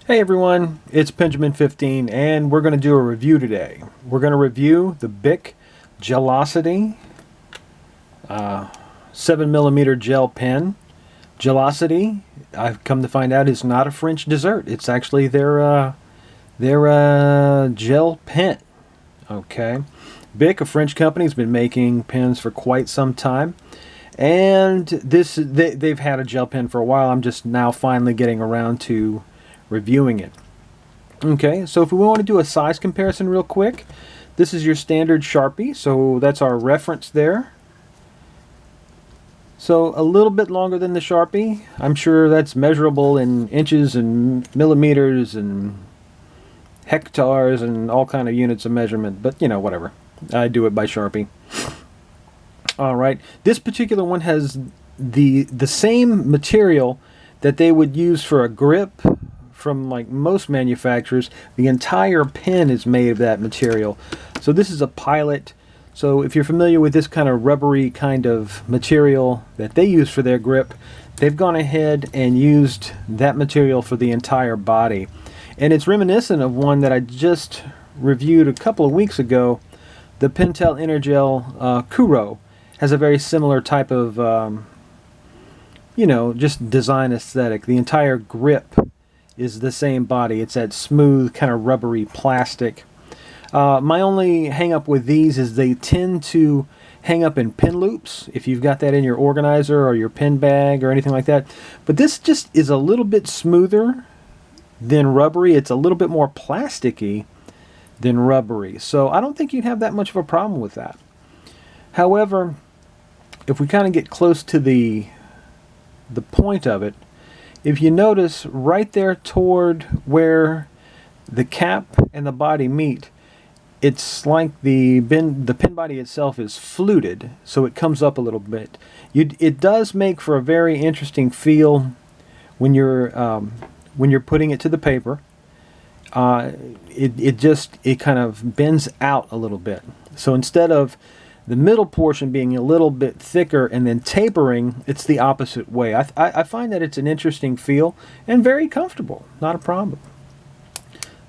Hey everyone, it's Penjamin15 and we're going to do a review today. We're going to review the Bic Gelocity 7mm gel pen. Gelocity, I've come to find out, is not a French dessert. It's actually their gel pen. Okay. Bic, a French company, has been making pens for quite some time. And they've had a gel pen for a while. I'm just now finally getting around to reviewing it. Okay, so if we want to do a size comparison real quick, this is your standard Sharpie, so that's our reference there. So a little bit longer than the Sharpie. I'm sure that's measurable in inches and millimeters and hectares and all kind of units of measurement, but you know, whatever. I do it by Sharpie. All right, this particular one has the same material that they would use for a grip from like most manufacturers. The entire pen is made of that material. So this is a Pilot. So if you're familiar with this kind of rubbery kind of material that they use for their grip, they've gone ahead and used that material for the entire body. And it's reminiscent of one that I just reviewed a couple of weeks ago. The Pentel Energel Kuro has a very similar type of just design aesthetic. The entire grip is the same body. It's that smooth, kind of rubbery plastic. My only hang up with these is they tend to hang up in pin loops if you've got that in your organizer or your pen bag or anything like that. But this just is a little bit smoother than rubbery. It's a little bit more plasticky than rubbery. So I don't think you'd have that much of a problem with that. However, if we kind of get close to the point of it, if you notice right there toward where the cap and the body meet, it's like the pen body itself is fluted, so it comes up a little bit. It does make for a very interesting feel when you're putting it to the paper. It kind of bends out a little bit. So instead of the middle portion being a little bit thicker and then tapering, it's the opposite way. I find that it's an interesting feel and very comfortable. Not a problem.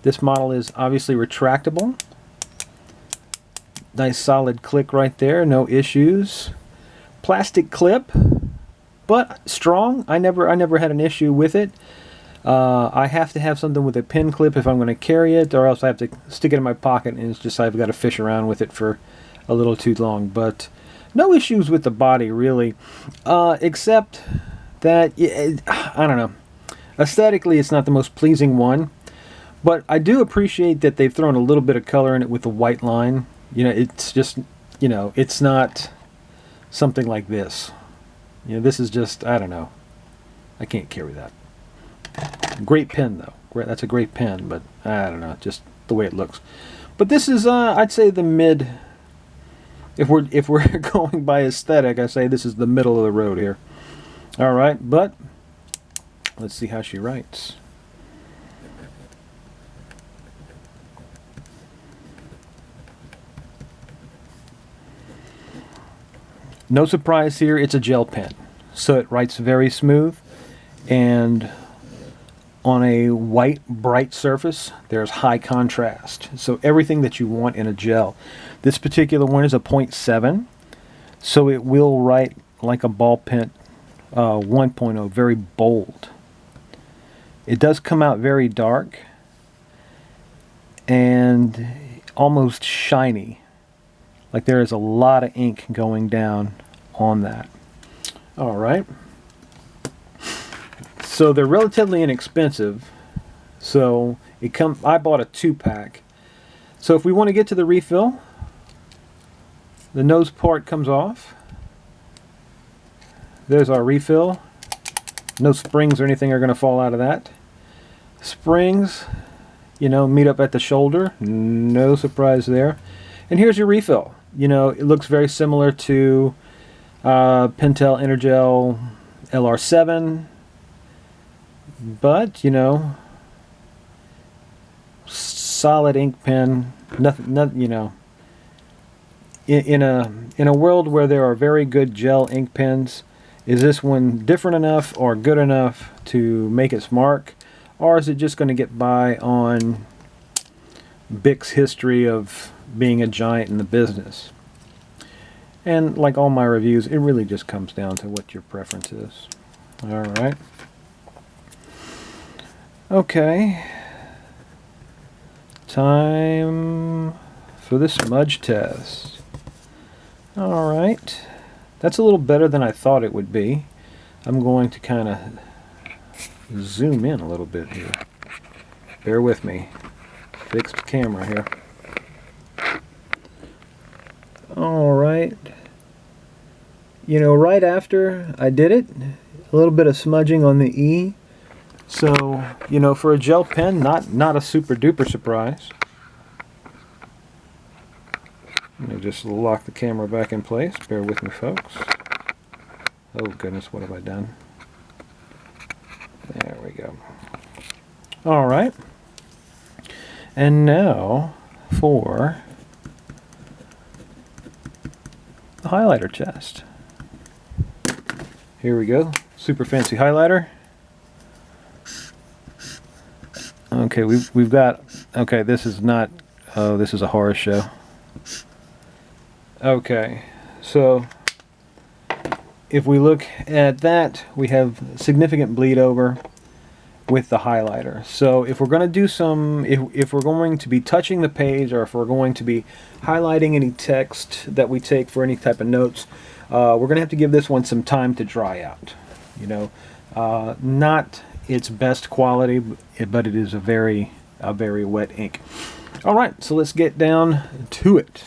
This model is obviously retractable. Nice solid click right there, no issues. Plastic clip, but strong. I never had an issue with it. I have to have something with a pin clip if I'm going to carry it, or else I have to stick it in my pocket, and it's just I've got to fish around with it for a little too long. But no issues with the body really, except that I don't know, aesthetically it's not the most pleasing one, but I do appreciate that they've thrown a little bit of color in it with the white line. It's just, it's not something like this. This is just, I don't know, I can't carry that. Great pen though. That's a great pen, but I don't know, just the way it looks. But this is I'd say the mid. If we're going by aesthetic, I say this is the middle of the road here. All right, but let's see how she writes. No surprise here, it's a gel pen. So it writes very smooth, and on a white, bright surface, there's high contrast. So everything that you want in a gel. This particular one is a 0.7, so it will write like a ball pen 1.0, very bold. It does come out very dark and almost shiny. Like there is a lot of ink going down on that. All right. So they're relatively inexpensive. So I bought a 2-pack. So if we want to get to the refill, the nose part comes off. There's our refill. No springs or anything are going to fall out of that. Springs, meet up at the shoulder. No surprise there. And here's your refill. It looks very similar to Pentel Energel LR7. But, solid ink pen. Nothing, in a world where there are very good gel ink pens, is this one different enough or good enough to make its mark, or is it just going to get by on Bic's history of being a giant in the business? And like all my reviews, it really just comes down to what your preference is. Alright. Okay. Time for the smudge test. Alright. That's a little better than I thought it would be. I'm going to kind of zoom in a little bit here. Bear with me. Fixed camera here. Alright. You know, right after I did it, a little bit of smudging on the E. So, you know, for a gel pen, not a super duper surprise. Let me just lock the camera back in place. Bear with me, folks. Oh goodness, what have I done? There we go. Alright. And now for the highlighter test. Here we go. Super fancy highlighter. Okay, we've got, okay, this is not, oh, this is a horror show. Okay, so if we look at that, we have significant bleed over with the highlighter. So if we're going to do some, if we're going to be touching the page, or if we're going to be highlighting any text that we take for any type of notes, we're going to have to give this one some time to dry out. You know, not its best quality, but it is a very wet ink. All right, so let's get down to it.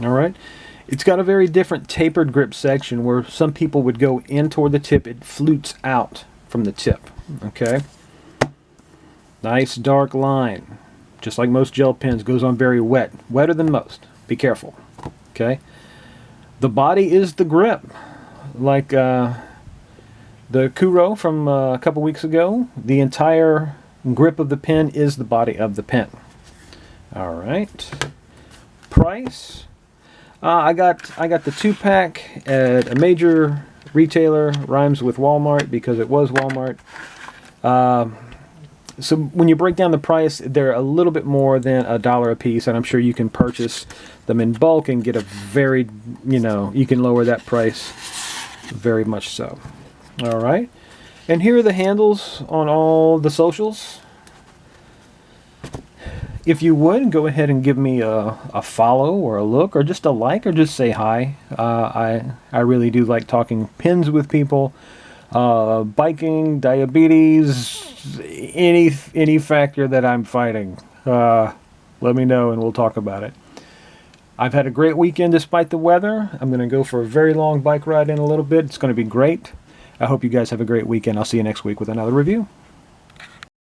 All right, it's got a very different tapered grip section where some people would go in toward the tip. It flutes out from the tip. Okay, nice dark line, just like most gel pens. Goes on very wet, wetter than most. Be careful. Okay, the body is the grip, like the Kuro from a couple weeks ago. The entire grip of the pen is the body of the pen. All right, price. I got the 2-pack at a major retailer. Rhymes with Walmart because it was Walmart. So when you break down the price, they're a little bit more than $1 a piece, and I'm sure you can purchase them in bulk and get a very, you know, you can lower that price very much so. All right, and here are the handles on all the socials. If you would, go ahead and give me a follow or a look or just a like or just say hi. I really do like talking pens with people. Biking, diabetes, any factor that I'm fighting. Let me know and we'll talk about it. I've had a great weekend despite the weather. I'm going to go for a very long bike ride in a little bit. It's going to be great. I hope you guys have a great weekend. I'll see you next week with another review.